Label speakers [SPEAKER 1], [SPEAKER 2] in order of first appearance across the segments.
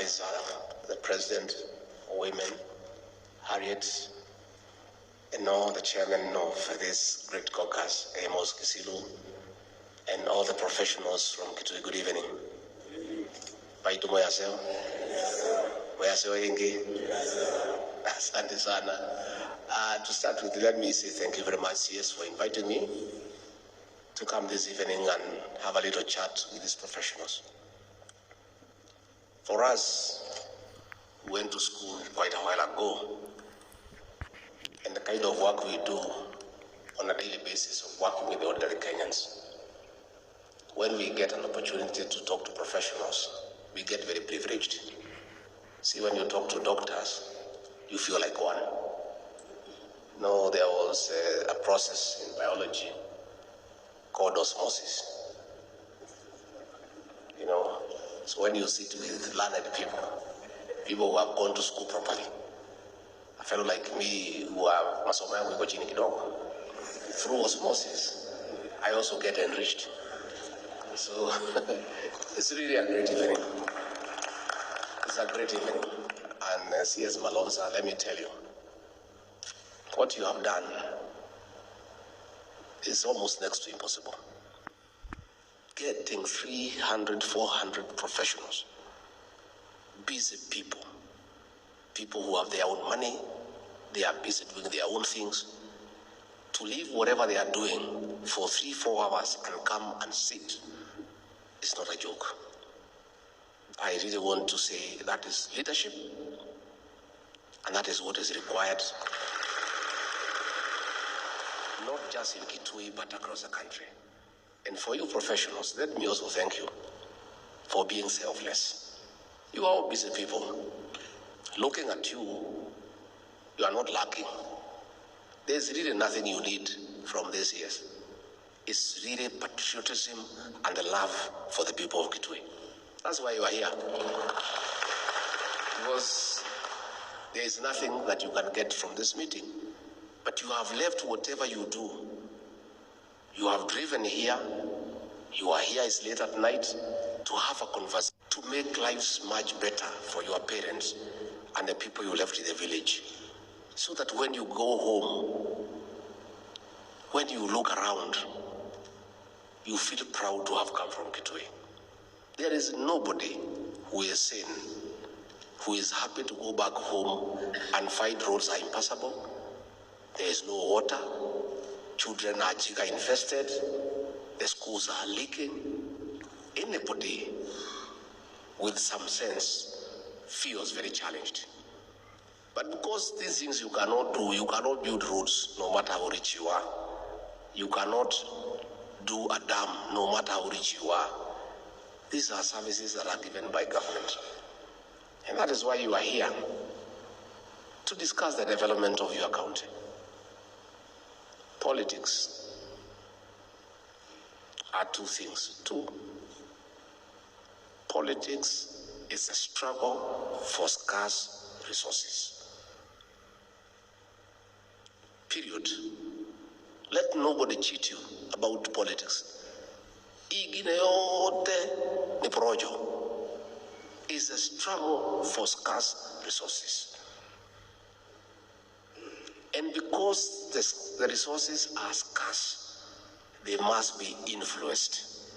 [SPEAKER 1] recognize the President, women, Harriet, and all the chairman of this great caucus, Amos Kisilu, and all the professionals from Kitui. Good evening. Baitu moyaseo. Moyaseo ingi. Asante sana. To start with, let me say thank you very much, CS, for inviting me to come this evening and have a little chat with these professionals. For us, we went to school quite a while ago, and the kind of work we do on a daily basis of working with the ordinary Kenyans, when we get an opportunity to talk to professionals, we get very privileged. See, when you talk to doctors, you feel like one. No, there was a process in biology called osmosis. You know, so when you sit with learned people who have gone to school properly, a fellow like me who are masomo yangu iko chini kidogo, through osmosis, I also get enriched. So it's really a great evening. It's a great evening. And CS Malonza, let me tell you, what you have done is almost next to impossible. Getting 300, 400 professionals, busy people who have their own money, they are busy doing their own things, to leave whatever they are doing for 3-4 hours and come and sit is not a joke. I really want to say that is leadership, and that is what is required, not just in Kitui, but across the country. And for you professionals, let me also thank you for being selfless. You are all busy people. Looking at you, you are not lacking. There's really nothing you need from this year. It's really patriotism and the love for the people of Kitui. That's why you are here. Because there is nothing that you can get from this meeting. But you have left whatever you do. You have driven here. You are here, it's late at night, to have a conversation, to make lives much better for your parents and the people you left in the village. So that when you go home, when you look around, you feel proud to have come from Kitui. There is nobody who is sane, who is happy to go back home and find roads are impassable. There is no water. Children are chica infested. The schools are leaking. Anybody with some sense feels very challenged. But because these things you cannot do, you cannot build roads no matter how rich you are. You cannot do a dam no matter how rich you are. These are services that are given by government. And that is why you are here, to discuss the development of your county. Politics are two things. Politics is a struggle for scarce resources. Period. Let nobody cheat you about politics. Ingine yote ni porojo. Is a struggle for scarce resources. And because the resources are scarce, they must be influenced.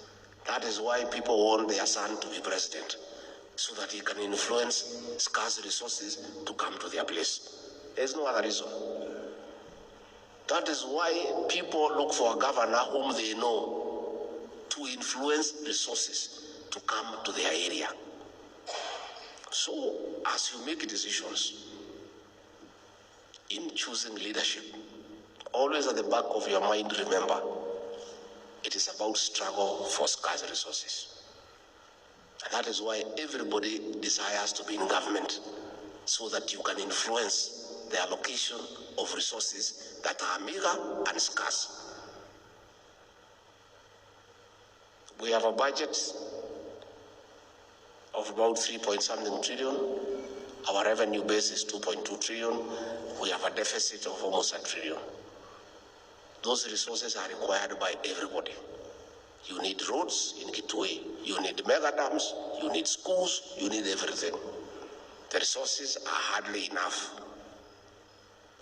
[SPEAKER 1] That is why people want their son to be president, so that he can influence scarce resources to come to their place. There's no other reason. That is why people look for a governor whom they know to influence resources to come to their area. So, as you make decisions in choosing leadership, always at the back of your mind, remember, it is about struggle for scarce resources. And that is why everybody desires to be in government, so that you can influence the allocation of resources that are meager and scarce. We have a budget of about 3-point-something trillion. Our revenue base is 2.2 trillion. We have a deficit of almost 1 trillion. Those resources are required by everybody. You need roads in Kitui, you need mega dams, you need schools, you need everything. The resources are hardly enough.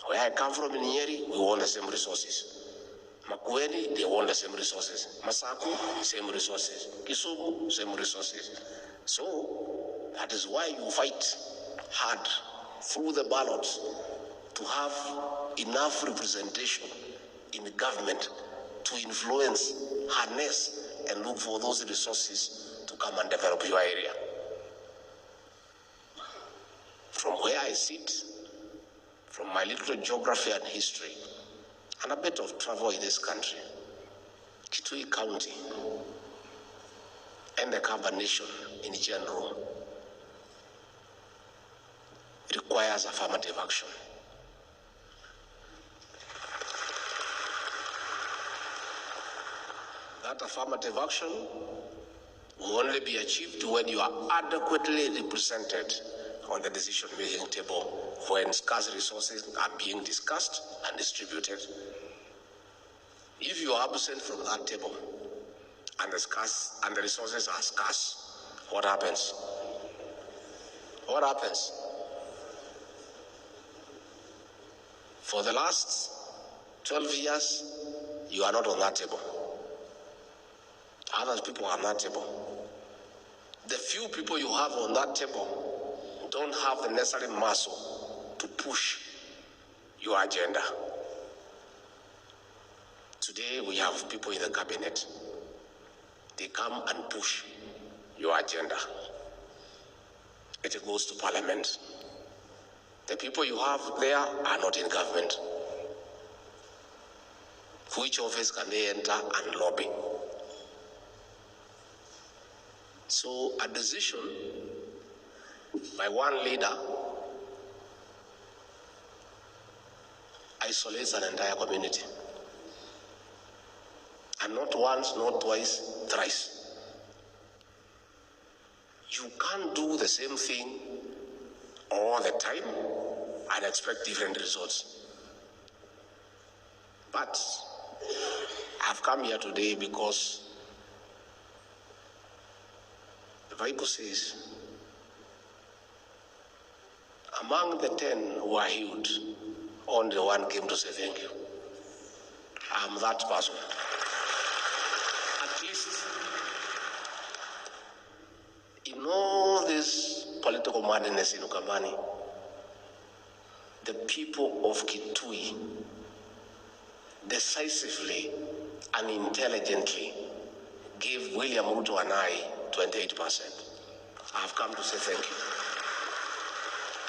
[SPEAKER 1] Where I come from in Nyeri, we want the same resources. Makueni, they want the same resources. Masaku, same resources. Kisumu, same resources. So that is why you fight hard through the ballot to have enough representation in the government to influence, harness, and look for those resources to come and develop your area. From where I sit, from my little geography and history, and a bit of travel in this country, Kitui County and the Kaaba Nation in general requires affirmative action. That affirmative action will only be achieved when you are adequately represented on the decision-making table when scarce resources are being discussed and distributed. If you are absent from that table and the resources are scarce, what happens? What happens? For the last 12 years, you are not on that table. Other people are on that table. The few people you have on that table don't have the necessary muscle to push your agenda. Today we have people in the cabinet. They come and push your agenda. It goes to parliament. The people you have there are not in government. Which office can they enter and lobby? So a decision by one leader isolates an entire community. And not once, not twice, thrice. You can't do the same thing all the time and expect different results. But I've come here today because the Bible says, among the 10 who are healed, only one came to say thank you. I'm that person. At least in all this political madness in Ukambani, the people of Kitui decisively and intelligently gave William Ruto and I 28%. I've come to say thank you.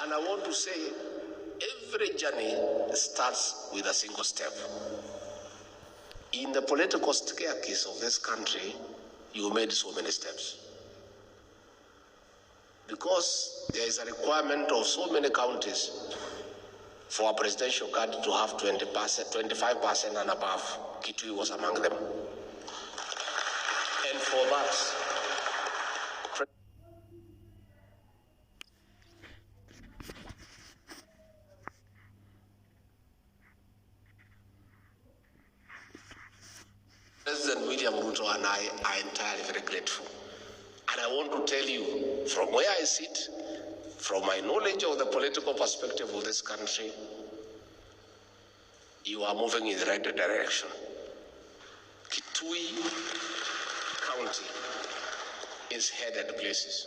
[SPEAKER 1] And I want to say, every journey starts with a single step. In the political staircase of this country, you made so many steps. Because there is a requirement of so many counties for a presidential candidate to have 20%, 25% and above. Kitui was among them. And for that, President William Ruto and I are entirely very grateful. And I want to tell you, from where I sit, from my knowledge of the political perspective of this country, you are moving in the right direction. Kitui County is headed places.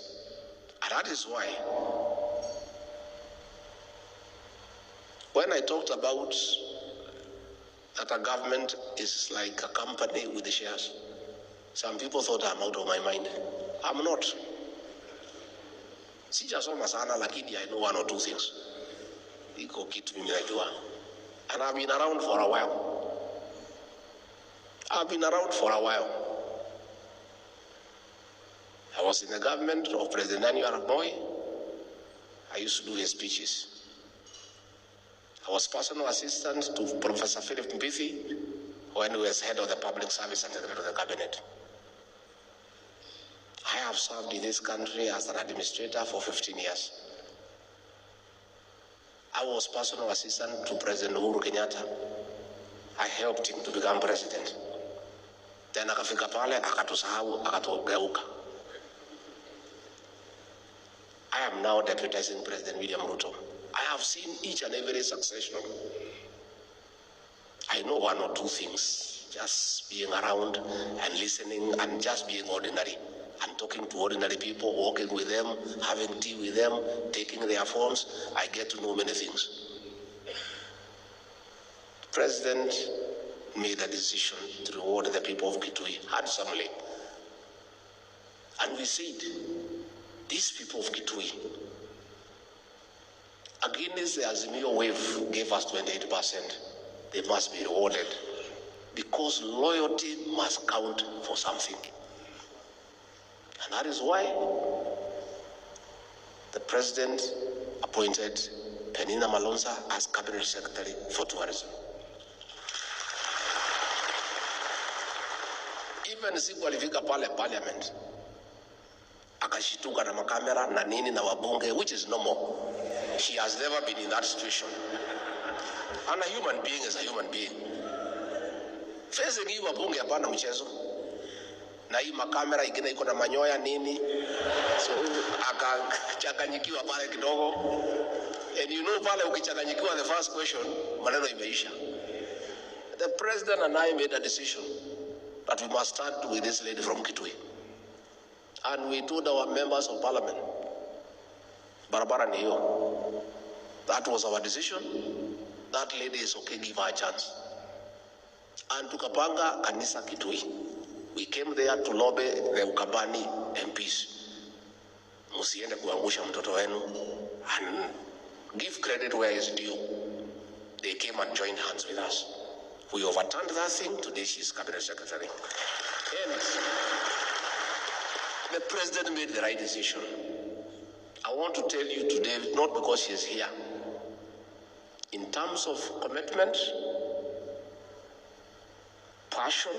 [SPEAKER 1] And that is why, when I talked about that a government is like a company with the shares, some people thought I'm out of my mind. I'm not. Sijasoma sana, lakini I know one or two things. Iko kitu mimi najua. And I've been around for a while. I was in the government of President Daniel Moi. I used to do his speeches. I was personal assistant to Professor Philip Mbithi when he was head of the public service and secretary of the cabinet. I have served in this country as an administrator for 15 years. I was personal assistant to President Uhuru Kenyatta. I helped him to become president. Then akafika pale, akatusahau, akatugeuka. I am now deputizing President William Ruto. I have seen each and every succession. I know one or two things, just being around and listening and just being ordinary and talking to ordinary people, walking with them, having tea with them, taking their phones. I get to know many things. The President made a decision to reward the people of Kitui handsomely. And we said, these people of Kitui, against the Azimio wave gave us 28%. They must be rewarded because loyalty must count for something. And that is why the President appointed Penina Malonza as Cabinet Secretary for Tourism. Even siku alifika pale Parliament, akashituka na makamera na nini na wabunge, which is normal. She has never been in that situation. And a human being is a human being. Facing hii wabunge hapana mchezo. Na hii makamera ingine iko na manyoya nini. So akachanganyikiwa pale kidogo. And you know pale ukichanganyikiwa the first question, maneno imeisha. The President and I made a decision that we must start with this lady from Kitui. And we told our members of Parliament, barabara ni hiyo. That was our decision. That lady is okay, give her a chance. And tukapanga kanisa Kitui. We came there to lobby the Ukambani MPs. Musiende kuangusha mtoto wenu and give credit where is due. They came and joined hands with us. We overturned that thing. Today she is Cabinet Secretary. And the President made the right decision. I want to tell you today, not because she is here, in terms of commitment, passion,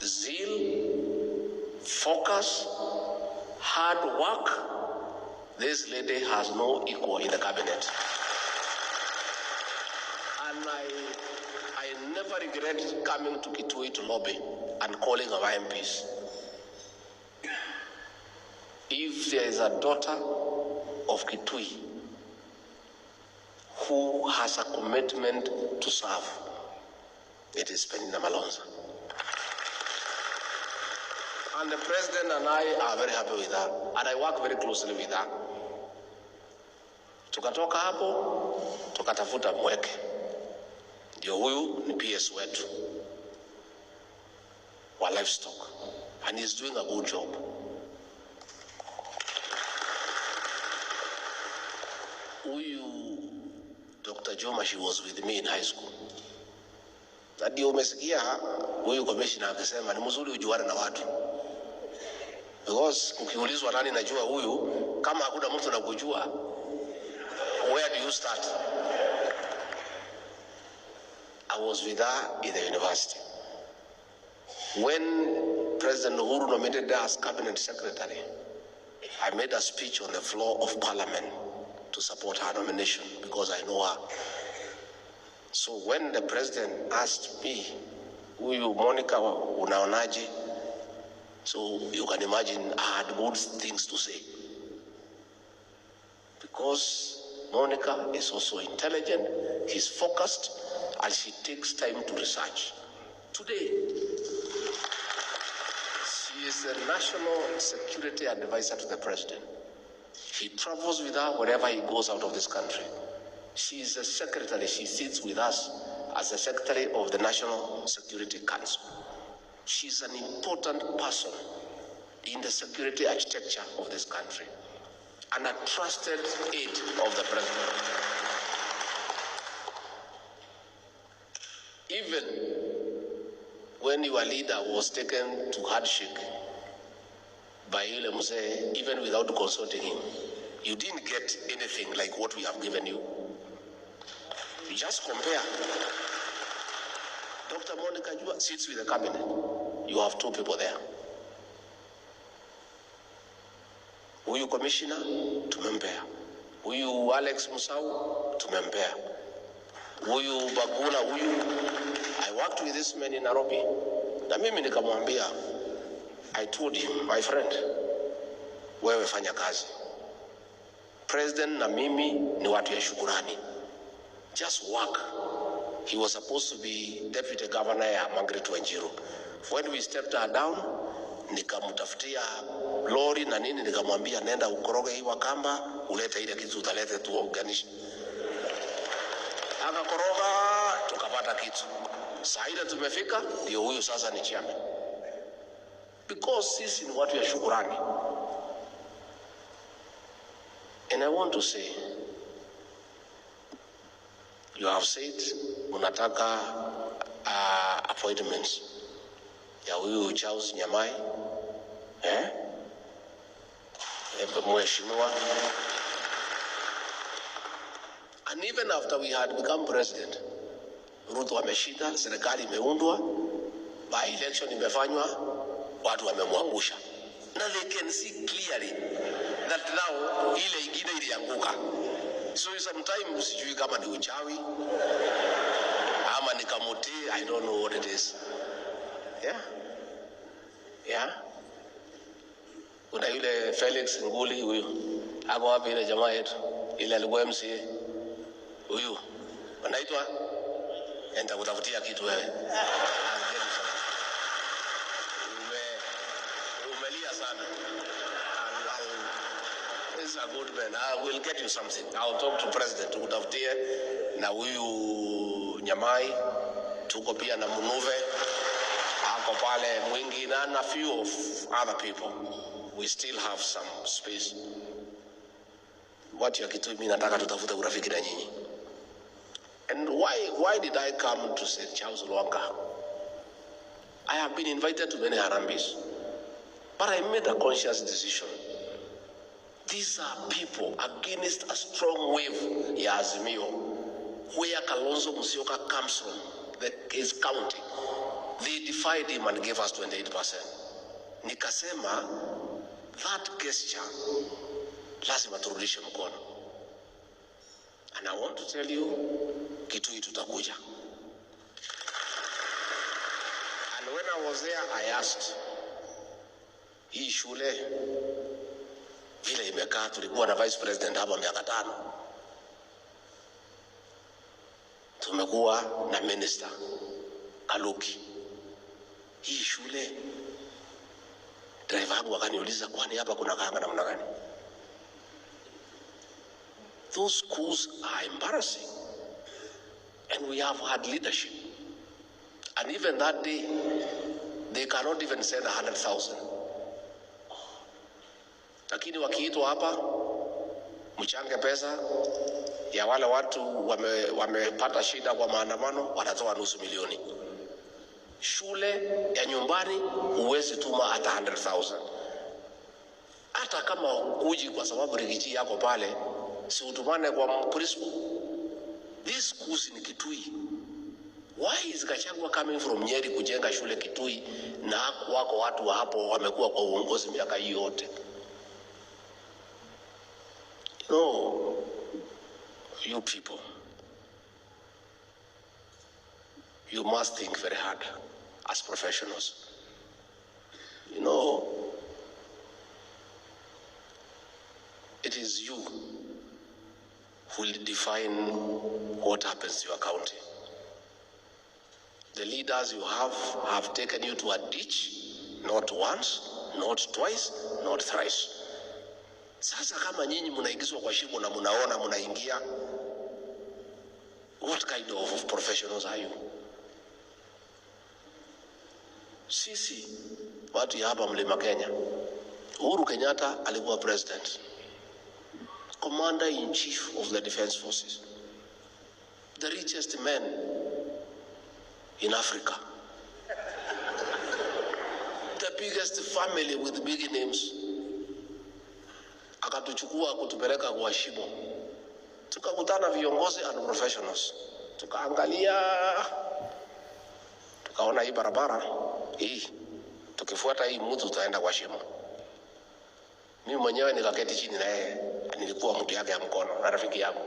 [SPEAKER 1] zeal, focus, hard work, this lady has no equal in the cabinet. And I never regret coming to Kitui to lobby and calling our MPs. If there is a daughter of Kitui who has a commitment to serve, it is Penina Malonza. And the President and I are very happy with her, and I work very closely with her. Tukatoka hapo, tukatafuta mweke. Ndio huyu ni PS wetu wa livestock, and he's doing a good job. Huyu Dr. Joma, she was with me in high school. Na ndio umesikia huyu commissioner akisema ni mzuri ujuane na watu. Because ukiulizwa nani najua huyu, kama hakuna mtu anakujua, where do you start? I was with her in the university. When President Uhuru nominated her as Cabinet Secretary, I made a speech on the floor of Parliament to support her nomination because I know her. So when the President asked me, huyu Monica unaonaje? So you can imagine I had good things to say. Because Monica is also intelligent, she's focused, and she takes time to research. Today, she is the National Security Advisor to the President. He travels with her wherever he goes out of this country. She is a secretary. She sits with us as the Secretary of the National Security Council. She's an important person in the security architecture of this country and a trusted aide of the President. Even when your leader was taken to handshake by Ile Mzee, even without consulting him, you didn't get anything like what we have given you. You just compare. Dr. Monica Jua sits with the cabinet. You have two people there. Huyu commissioner, tumempea. Huyu Alex Musau, tumempea. Huyu Bagula, I worked with this man in Nairobi. Na mimi nikamwambia, I told him, my friend, wewe fanya kazi. President na mimi ni watu ya shukurani. Just work. He was supposed to be deputy governor ya Margaret Wanjiru. When we stepped her down, nikamtafutia lori na nini, nikamwambia nenda ukoroge hii Wakamba, ulete ile kitu utalete tuorganishe. Akakoroga, tukapata kitu. Saa ile tumefika, ndio huyu sasa ni chairman. Because sisi ni watu ya shukurani. And I want to say, you have said unataka appointments ya huyu Charles Nyamai, mheshimiwa. And even after we had become president, Ruto ameshinda, serikali imeundwa, by election imefanywa, watu wamemwangusha. Now they can see clearly that now ile ingine ilianguka. So sometimes sijui kama ni uchawi ama ni kamuti, I don't know what it is. Yeah. Kuna yule Felix Nguli huyu. Ako wapi ile jamaa yetu? Ile alikuwa MCA. Huyu. Anaitwa enda kutafutia kitu wewe. Umelia sana. He's a good man. I will get you something. I'll talk to president tukutafutie na huyu Nyamai, tuko pia na Munuve, ako pale Mwingi na a few of other people. We still have some space. What you are Kitui, mimi nataka tutafute urafiki na nyinyi. And why did I come to St. Charles Lwanga? I have been invited to many Harambes, but I made a conscious decision. These are people against a strong wave ya Azimio, where Kalonzo Musyoka comes from, his county. They defied him and gave us 28%. Nikasema, that gesture, lazima turudishe mkono. And I want to tell you, Kitui tutakuja. And when I was there, I asked, hii shule, vile imekaa, tulikuwa na vice president hapa miaka 5. Tumekuwa na minister Kaluki. Hii shule, driver wangu akaniuliza kwani hapa kuna kaanga namna gani? Those schools are embarrassing. And we have had leadership. And even that day, they cannot even send 100,000. Lakini wakiitwa hapa, mchange pesa ya wale watu wamepata shida kwa maandamano, wanatoa nusu milioni. Shule ya nyumbani huwezi tuma hata 100,000. Hata kama uji kwa sababu Rigathi yako pale, si utumane kwa principal. This schools in Kitui. Why is Gacagua coming from Nyeri kujenga shule Kitui na wako watu wa hapo wamekuwa kwa uongozi miaka hii yote? No, you people, you must think very hard as professionals. You know, it is you who will define what happens to your county. The leaders you have taken you to a ditch, not once, not twice, not thrice. Sasa kama nyinyi mnaingizwa kwa shimo na mnaona mnaingia, what kind of professionals are you? Sisi watu ya hapa Mlima Kenya, Uhuru Kenyatta alikuwa president, commander-in-chief of the defense forces, the richest man in Africa, the biggest family with big names. Akatuchukua kutupeleka kwa shimo. Tukakutana viongozi and professionals. Tukaangalia, tukaona hii barabara hii, tukifuata hii mtu tutaenda kwa shimo. Mimi mwenyewe nikaketi chini na yeye, nilikuwa mtu yake ya mkono na rafiki yangu.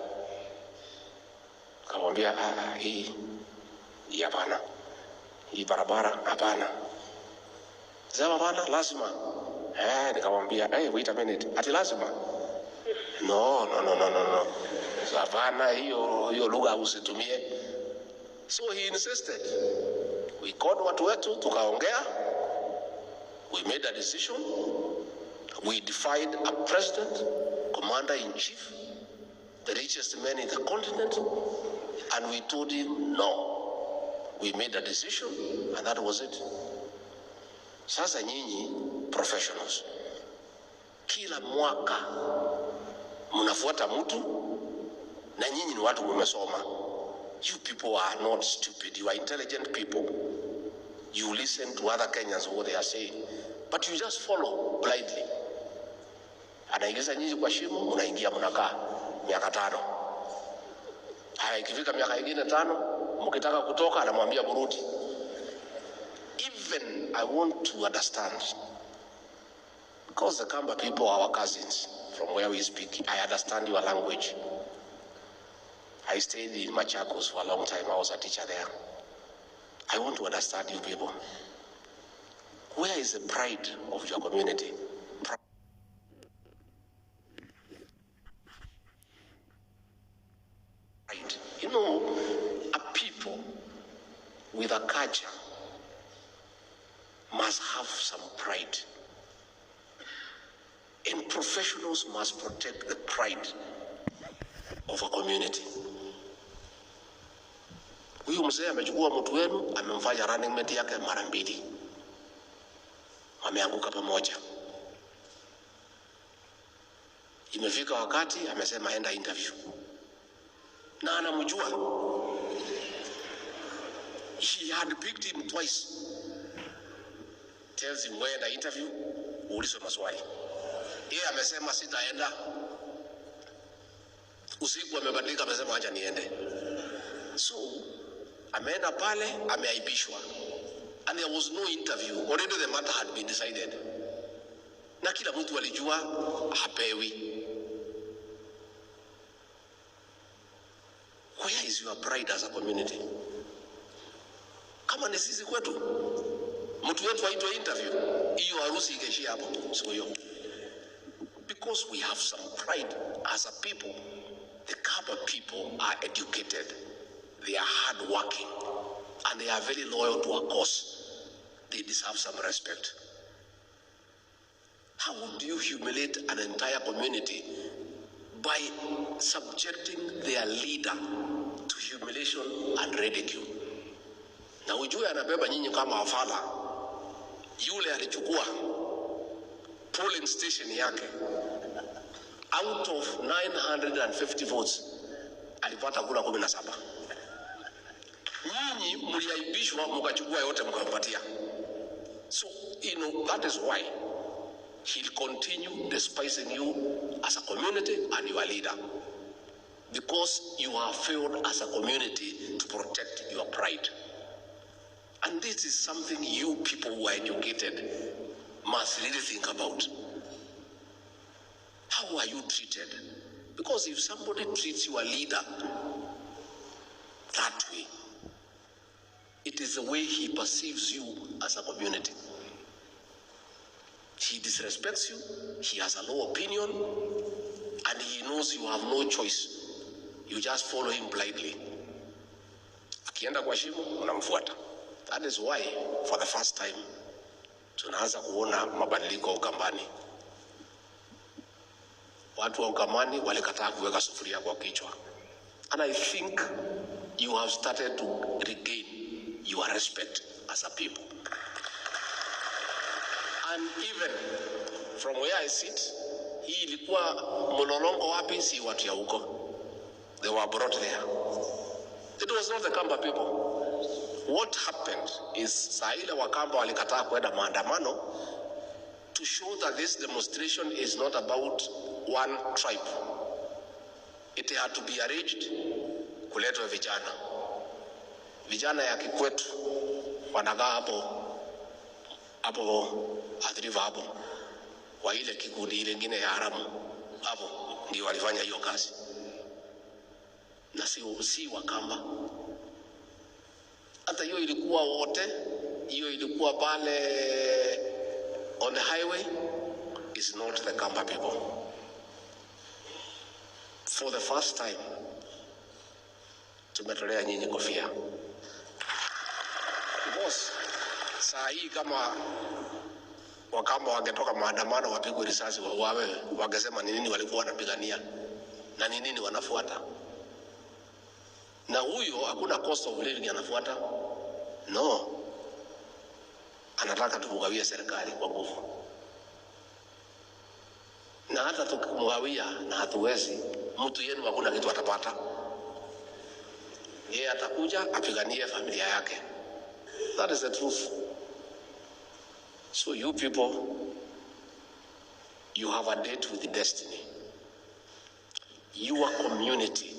[SPEAKER 1] Nikamwambia hii hapana. Hii barabara hapana. Sema hapana, lazima. Nikamwambia, wait a minute. Ati lazima. No. Savana, hiyo lugha usitumie. So he insisted. We called watu wetu, tukaongea. We made a decision. We defied a president, commander-in-chief, the richest man in the continent, and we told him no. We made a decision, and that was it. Sasa nyinyi professionals, kila mwaka mnafuata mtu na nyinyi ni watu mmesoma. You people are not stupid. You are intelligent people. You listen to other Kenyans what they are saying, but you just follow blindly. Anaingiza nyinyi kwa shimo, mnaingia mnakaa miaka 5. Haya, ikifika miaka ingine 5, mkitaka kutoka anamwambia burudi. Even I want to understand, because the Kamba people are our cousins from where we speak. I understand your language. I stayed in Machakos for a long time. I was a teacher there. I want to understand you people. Where is the pride of your community? Pride. You know, a people with a culture must have some pride. And professionals must protect the pride of a community. Huyu mzee amechukua mtu wenu, amemfanya running mate yake mara 2. Wameanguka pamoja. Imefika wakati amesema enda interview. Na anamjua. He had picked him twice. Tells him wenda interview, ulizo maswali. Yeye amesema sitaenda. Usiku amebadilika amesema acha niende. So ameenda pale, ameaibishwa. And there was no interview. Already the matter had been decided. Na kila mtu alijua hapewi. Where is your pride as a community? Kama ni sisi kwetu, mtu wetu aitwe interview, hiyo harusi ikeshia hapo, sio hiyo. Because we have some pride as a people. The Kamba people are educated. They are hardworking. And they are very loyal to a cause. They deserve some respect. How would you humiliate an entire community by subjecting their leader to humiliation and ridicule? Na ujue anabeba nyinyi kama wafala. Yule alichukua polling station yake. Out of 950 votes, alipata kura 17. Nyinyi mliaibishwa mkachukua yote mkampatia. So, that is why he'll continue despising you as a community and your leader. Because you have failed as a community to protect your pride. And this is something you people who are educated must really think about. How are you treated? Because if somebody treats your leader that way, it is the way he perceives you as a community. He disrespects you, he has a low opinion, and he knows you have no choice. You just follow him blindly. Akienda kwa shimo, unamfuata. That is why, for the first time, tunaanza kuona mabadiliko Ukambani. Watu wa Ukambani walikataa kuweka sufuria kwa kichwa. And I think you have started to regain your respect as a people. And even from where I sit, hii ilikuwa mlolongo wapi si watu ya huko. They were brought there. It was not the Kamba people. What happened is saa ile Wakamba walikataa kwenda maandamano to show that this demonstration is not about one tribe. It had to be arranged kuletwe vijana. Vijana ya Kikwetu wanagaa hapo adriva hapo. Wa ile kikundi ile ngine ya haramu hapo ndio walifanya hiyo kazi. Na si Wakamba. Hata hiyo ilikuwa wote, hiyo ilikuwa pale on the highway, is not the Kamba people. For the first time, tumetolea nyinyi kofia. Boss, saa hii kama wakamba wangetoka maandamano wapigwe risasi wauawe, wangesema ni nini walikuwa wanapigania na ni nini wanafuata. Na huyo hakuna cost of living anafuata. No. Anataka tumugawia serikali kwa nguvu. Na hata tukimugawia na hatuwezi, mtu yenu hakuna kitu atapata. Yeye atakuja apiganie familia yake. That is the truth. So you people, you have a date with the destiny. Your community,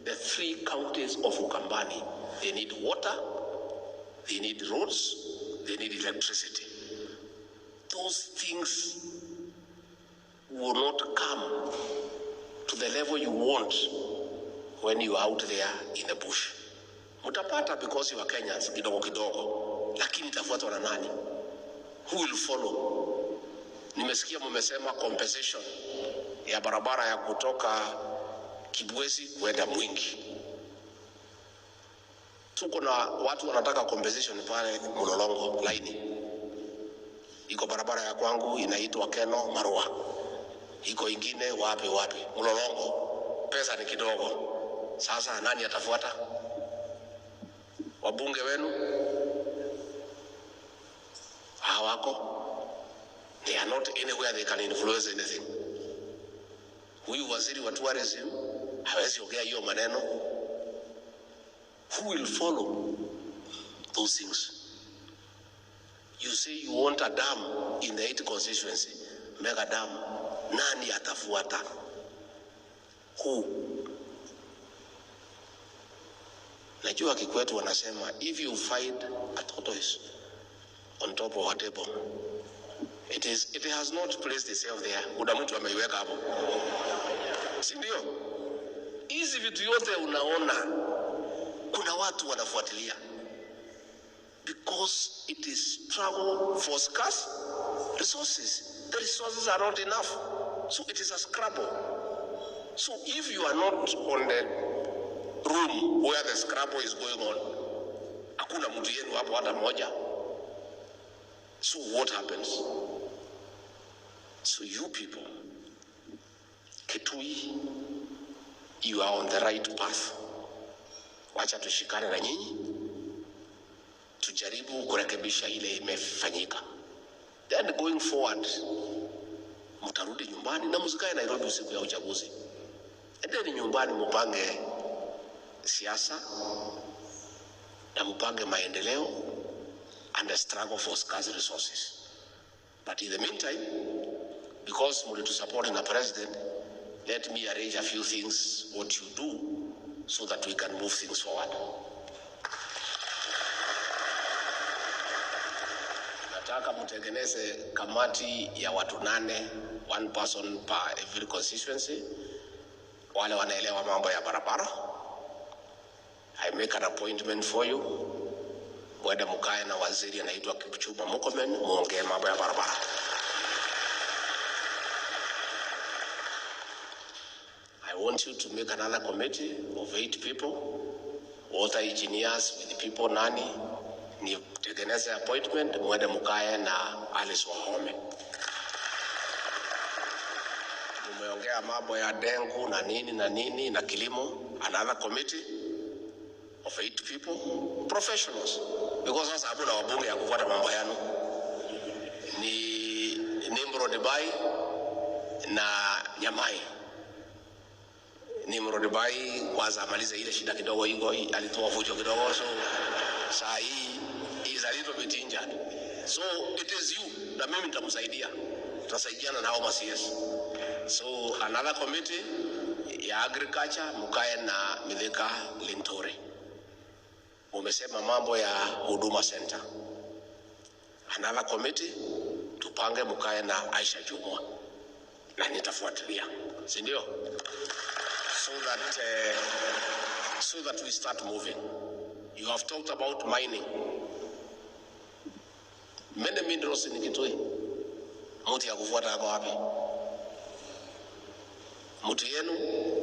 [SPEAKER 1] the 3 counties of Ukambani, they need water, they need roads, they need electricity. Those things will not come to the level you want when you are out there in the bush. Mutapata because you are Kenyans, kidogo kidogo, lakini itafuatwa na nani? Who will follow? Nimesikia mmesema compensation ya barabara ya kutoka Kibwezi kwenda Mwingi. Tuko na watu wanataka compensation pale Mlolongo line. Iko barabara ya kwangu inaitwa Keno Marua. Iko ingine wapi Mlolongo. Pesa ni kidogo. Sasa nani atafuata? Wabunge wenu hawako. They are not anywhere they can influence anything. Huyu waziri wa tourism hawezi ongea hiyo maneno. Who will follow those things? You say you want a dam in the 8th constituency, mega dam. Nani atafuata? Who? Najua Kikwetu wanasema, if you find a tortoise on top of a table, it has not placed itself there. Kuna mtu ameiweka hapo. Si ndio? Hizi vitu yote unaona kuna watu wanafuatilia. Because it is struggle for scarce resources. The resources are not enough. So it is a scrabble. So if you are not on the room where the scrabble is going on, hakuna mtu yenu hapo hata moja. So what happens? So you people, Kitui, you are on the right path. Wacha tushikane na nyinyi. Tujaribu kurekebisha ile imefanyika. Then going forward, mtarudi nyumbani na msikae Nairobi usiku ya uchaguzi. Endeni nyumbani mupange siasa na mupange maendeleo and the struggle for scarce resources. But in the meantime, because we need to support the president, let me arrange a few things what you do so that we can move things forward. Nataka mtengeneze kamati ya watu 8, 1 person per every constituency. Wale wanaelewa mambo ya barabara. I make an appointment for you. Mwende mkae na waziri anaitwa Kipchumba Murkomen, muongee mambo ya barabara. I want you to make another committee of 8 people, water engineers with the people nani, ni tengeneze appointment, mwende mkae na Alice Wahome. Mumeongea mambo ya dengu na nini na kilimo, another committee of 8 people, professionals. Because sasa hakuna wabunge ya kufuata mambo yanu. Ni Nimro Dubai na Nyamai. Nimro Dubai kwanza amalize ile shida kidogo hiyo, alitoa fujo kidogo, so saa hii is a little bit injured. So it is you, na mimi nitamsaidia. Tutasaidiana na hao MCS. So another committee ya agriculture mkae na Mithika Lintore. Umesema mambo ya huduma center. Another committee tupange mkae na Aisha Jumwa na nitafuatilia, si ndio? So that we start moving. You have talked about mining. Many minerals in Kitui. Mtu ya kufuata hapo wapi? Mtu yenu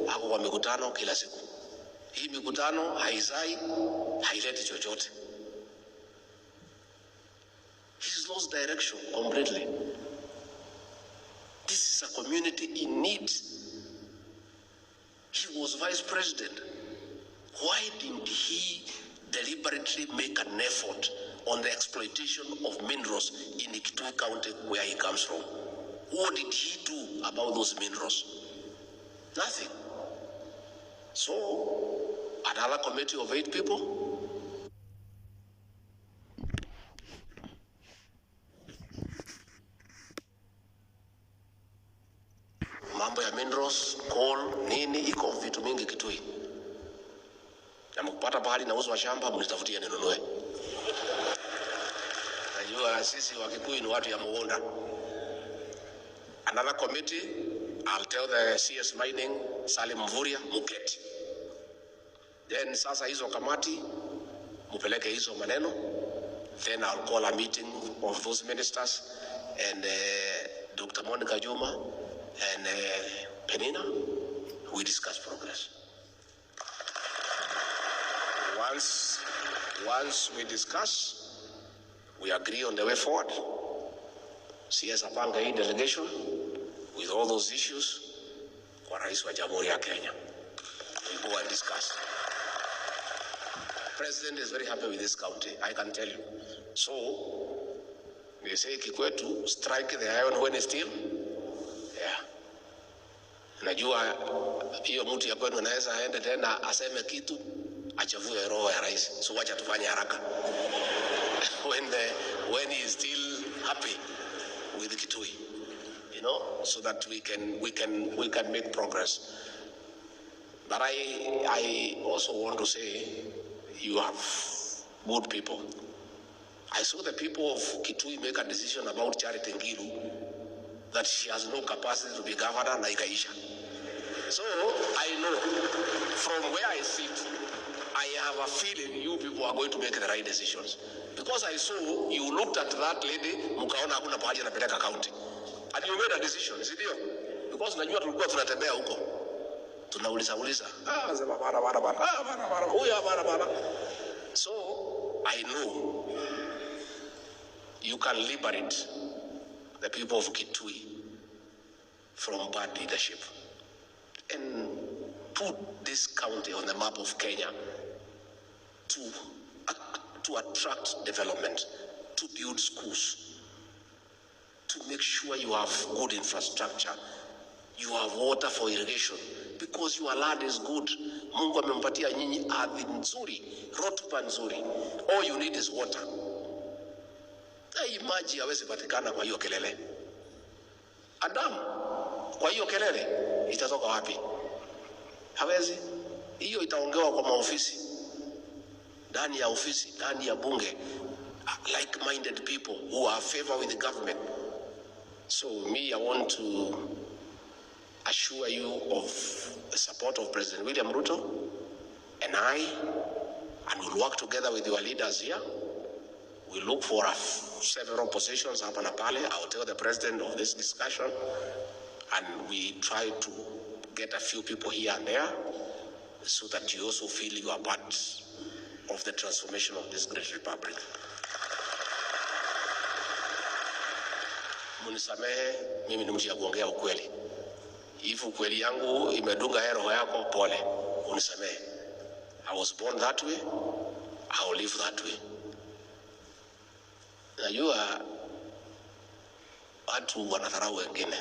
[SPEAKER 1] ako kwa mikutano kila siku. Hii mikutano haizai, haileti chochote. He's lost direction completely. This is a community in need. He was vice president. Why didn't he deliberately make an effort on the exploitation of minerals in Kitui County where he comes from? What did he do about those minerals? Nothing. So, another committee of 8 people. Mambo ya minerals, coal, nini, iko vitu mingi Kitui. Na mkipata pahali nauzwa shamba, mnitafutie ninunue. Najua sisi wa Kitui ni watu ya muonda. Another committee, I'll tell the CS Mining, Salim Mvuria, muketi. Then sasa hizo kamati, mupeleke hizo maneno. Then I'll call a meeting of those ministers and Dr. Monica Juma and Penina. We discuss progress. Once we discuss, we agree on the way forward. CS apanga hii delegation with all those issues kwa rais wa Jamhuri ya Kenya. We go and discuss. President is very happy with this county, I can tell you. So, they say Kikwetu, strike the iron when it's still. Yeah. Najua hiyo mtu ya kwenu anaweza aende tena aseme kitu achavue roho ya rais. So wacha tufanye haraka. When he is still happy with Kitui, you know, so that we can make progress. But I also want to say, you have good people. I saw the people of Kitui make a decision about Charity Ngilu that she has no capacity to be governor na ikaisha. So I know from where I sit, I have a feeling you people are going to make the right decisions. Because I saw you looked at that lady, mkaona hakuna pahali anapeleka county. And you made a decision, si ndio? Because najua tulikuwa tunatembea huko. Tunauliza. Sema bara. Huyu bara. So I know you can liberate the people of Kitui from bad leadership and put this county on the map of Kenya to attract development, to build schools, to make sure you have good infrastructure, you have water for irrigation, because your land is good. Mungu amempatia nyinyi ardhi nzuri, rotuba nzuri. All you need is water. Maji hawezi patikana kwa hiyo kelele. Adam, kwa hiyo kelele itatoka wapi? Hawezi. Hiyo itaongewa kwa maofisi. Ndani ya ofisi, ndani ya bunge. Like-minded people who are favor with the government. So me, I want to assure you of the support of President William Ruto and we'll work together with your leaders here. We look for several positions hapa na pale. I'll tell the president of this discussion, and we try to get a few people here and there so that you also feel you are part of the transformation of this great republic. Munisamehe, mimi ni mtu ya kuongea ukweli. If ukweli yangu imedunga roho yako, pole, unisamehe. I was born that way, I will live that way. Najua watu wanadharau wengine.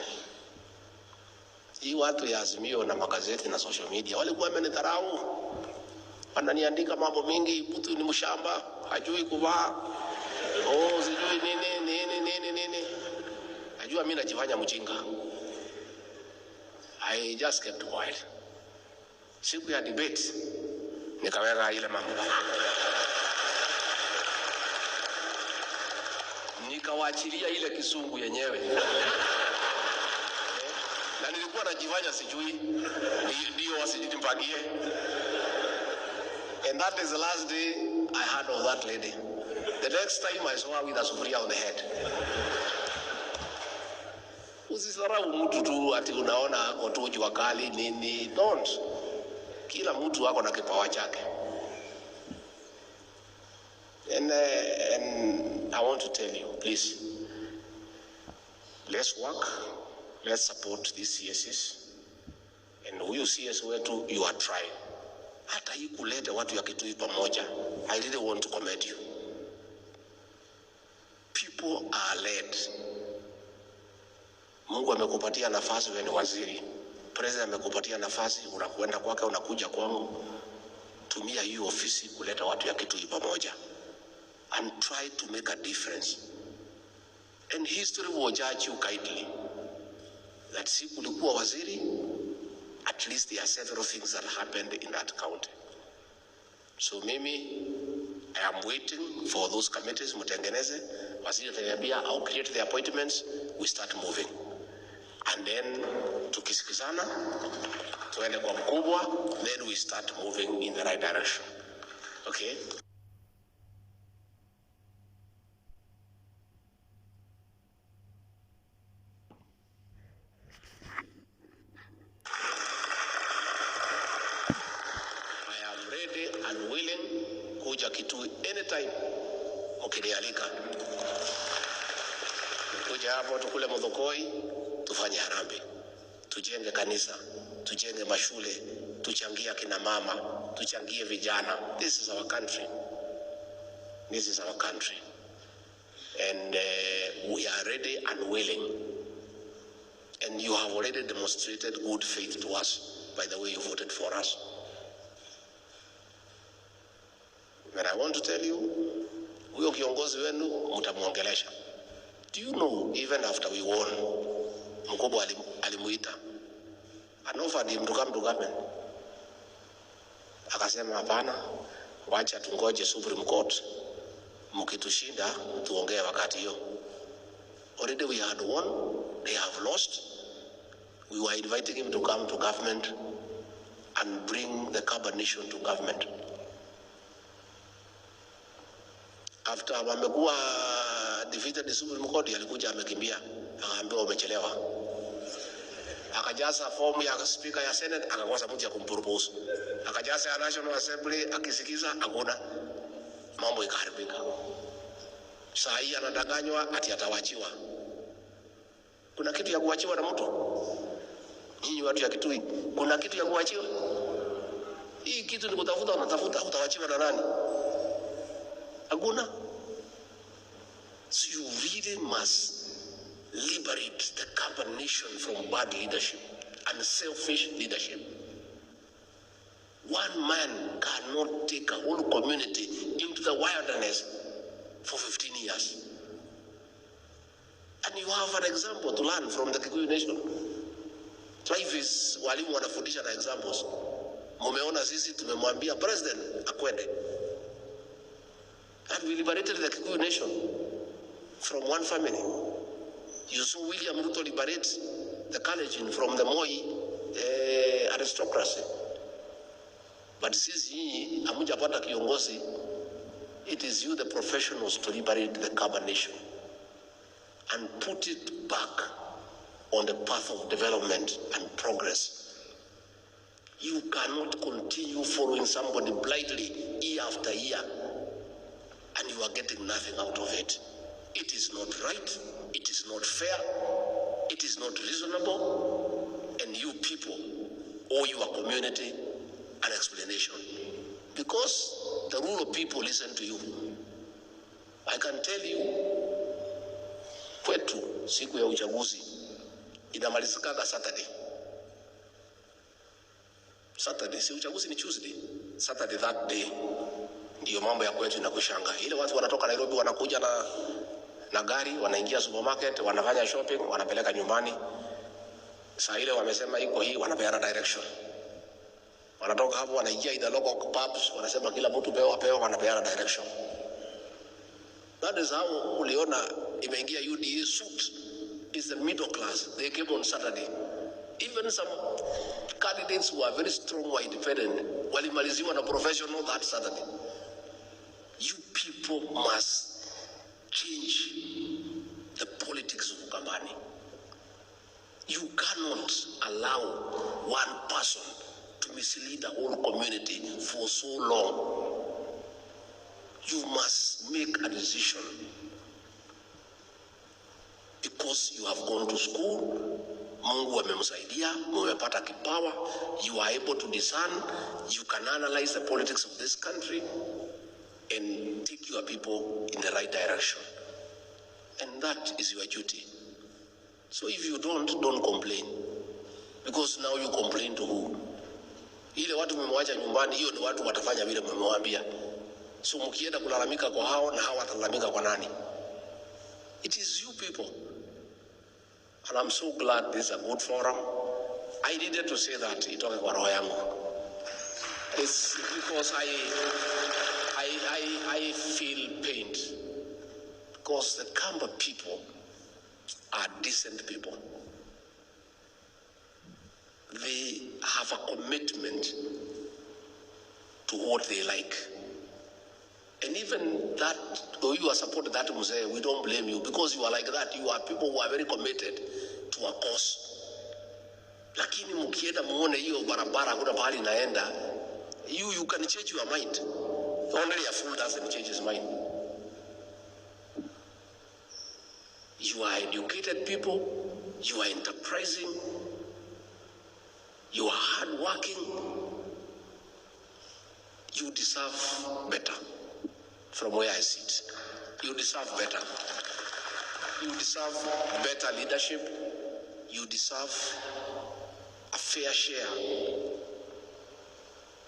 [SPEAKER 1] Hii watu ya Azimio na magazeti na social media walikuwa wamenidharau. Wananiandika mambo mingi, mtu ni mshamba, hajui kuvaa. Sijui nini. Najua mimi najifanya mjinga. I just kept quiet. Siku ya debate nikaweka ile mambo. Nikawaachilia ile kisungu yenyewe. Na nilikuwa najifanya sijui, ndio wasijimpangie. And that is the last day I heard of that lady. The next time I saw her with a sufuria on the head. Usisarau mtu tu ati unaona ako tu jua kali nini. Don't. Kila mtu wako na kipawa chake. And I want to tell you, please, let's work, let's support these CSs. And huyu CS wetu, you are trying. Hata hii kulete watu ya Kitui pamoja, I really want to commend you. People are led. Mungu amekupatia nafasi wewe ni waziri. President amekupatia nafasi, unakwenda kwake, unakuja kwangu. Tumia hiyo ofisi kuleta watu ya Kitui pamoja. And try to make a difference. And history will judge you kindly. That siku ulikuwa waziri, at least there are several things that happened in that county. So mimi, I am waiting for those committees, mutengeneze. Waziri ataniambia, I'll create the appointments, we start moving. And then, tukisikizana, tuende kwa mkubwa, then we start moving in the right direction. Okay? And willing kuja Kitui anytime mkinialika. Kuja hapo tukule modhokoi, tufanye harambee. Tujenge kanisa, tujenge mashule, tuchangie kina mama, tuchangie vijana. This is our country. This is our country. And we are ready and willing. And you have already demonstrated good faith to us by the way you voted for us. But I want to tell you, huyo kiongozi wenu mtamuongelesha. Do you know, even after we won, mkubwa alimuita. An offered him to come to government. Akasema hapana, wacha tungoje Supreme Court. Mkitushinda, tuongee wakati hiyo. Already we had won, they have lost. We were inviting him to come to government and bring the Kaaba nation to government. After wamekuwa defeated the Supreme Court, alikuja amekimbia, akaambiwa umechelewa. Akajaza form ya speaker ya Senate, akakosa mtu ya kumpropose. Akajaza ya National Assembly, akisikiza hakuna, mambo ikaharibika. Saa hii anadanganywa ati atawachiwa. Kuna kitu ya kuachiwa na mtu? Nyinyi watu ya Kitui, kuna kitu ya kuachiwa? Hii kitu ni kutafuta, unatafuta, utawachiwa na nani? Aguna. So you really must liberate the Kaaba nation from bad leadership and selfish leadership. One man cannot take a whole community into the wilderness for 15 years. And you have an example to learn from the Kitui nation. Life is, walimu wanafundisha na examples. Mumeona sisi tumemwambia president akwende. And we liberated the Kitui nation from one family. You saw William Ruto liberate the Kalenjin from the Moi aristocracy. But since ye amujapata kiongozi, it is you, the professionals, to liberate the Kaaba nation and put it back on the path of development and progress. You cannot continue following somebody blindly year after year, and you are getting nothing out of it. It is not right, it is not fair, it is not reasonable, and you people owe your community an explanation. Because the rule of people listen to you. I can tell you, kwetu siku ya uchaguzi inamalizikaga Saturday. Saturday, si uchaguzi ni Tuesday. Saturday that day ndiyo mambo ya kwetu inakushanga. Ile watu wanatoka Nairobi wanakuja na gari, wanaingia supermarket, wanafanya shopping, wanapeleka nyumbani. Saa ile wamesema iko hii, wanapeana direction. Wanatoka hapo wanaingia in the local pubs, wanasema kila mtu pewa, wanapeana direction. That is how uliona imeingia UDA suit is the middle class. They came on Saturday. Even some candidates who are very strong were independent. Walimaliziwa na professional that Saturday. You people must change the politics of Ukambani. You cannot allow one person to mislead the whole community for so long. You must make a decision. Because you have gone to school, Mungu amemsaidia, mumepata kipawa, you are able to discern, you can analyze the politics of this country and take your people in the right direction. And that is your duty. So if you don't complain. Because now you complain to who? Ile watu mmewacha nyumbani, hiyo ni watu watafanya vile mmewaambia. So mkienda kulalamika kwa hao na hao watalalamika kwa nani? It is you people. And I'm so glad this is a good forum. I needed to say that itoke kwa roho yangu. It's because I feel pained. Because the Kamba people are decent people. They have a commitment to what they like. And even that, though you are supporting that Mzee, we don't blame you because you are like that. You are people who are very committed to a cause. Lakini mukienda muone hiyo barabara kuna pahali inaenda, you can change your mind. Only a fool doesn't change his mind. You are educated people, you are enterprising, you are hardworking, you deserve better. From where I sit, you deserve better. You deserve better leadership. You deserve a fair share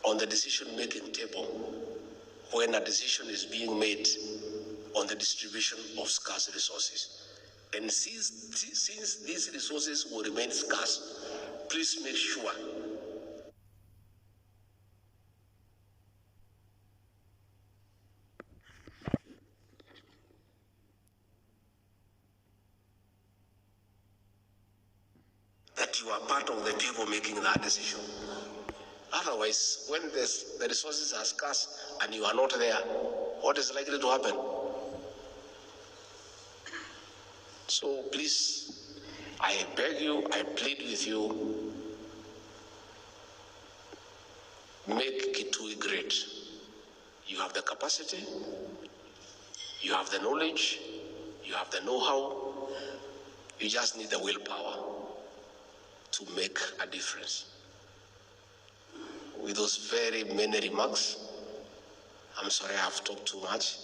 [SPEAKER 1] on the decision-making table when a decision is being made on the distribution of scarce resources. And since these resources will remain scarce, please make sure that you are part of the people making that decision. Otherwise, when the resources are scarce and you are not there, what is likely to happen? So please, I beg you, I plead with you, make Kitui great. You have the capacity, you have the knowledge, you have the know-how, you just need the willpower to make a difference. With those very many remarks, I'm sorry I have talked too much.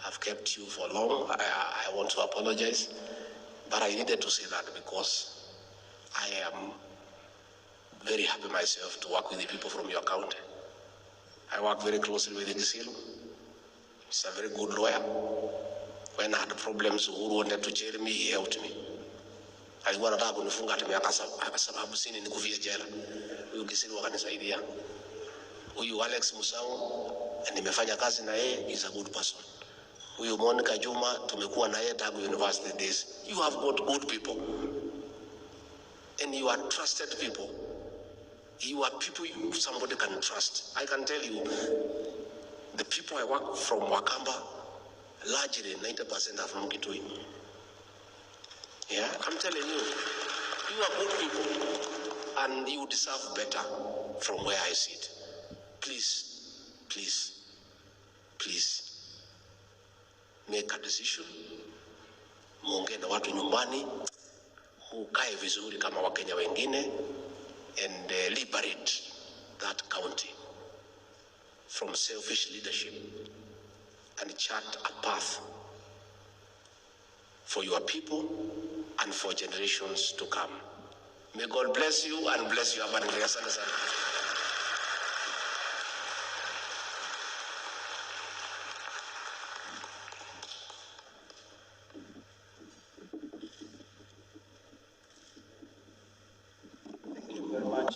[SPEAKER 1] I've kept you for long. I want to apologize, but I needed to say that because I am very happy myself to work with the people from your county. I work very closely with Gacagua. He's a very good lawyer. When I had problems, who wanted to jail me, he helped me. Alikuwa anataka kunifunga hata miaka 50 nikufie jela. Huyu Gacagua akanisaidia. Huyu Alex Musau nimefanya kazi na yeye, is a good person. Huyu Monica Juma tumekuwa na yeye tangu university days. You have got good people. And you are trusted people. You are people somebody can trust. I can tell you, the people I work from Wakamba, largely 90% are from Kitui. Yeah, I'm telling you, you are good people and you deserve better from where I sit. Please, please, please, make a decision. Muongee na watu nyumbani, mukae vizuri kama Wakenya wengine, and liberate that county from selfish leadership and chart a path for your people and for generations to come. May God bless you and bless you abundantly. Asante sana.
[SPEAKER 2] Thank you very much.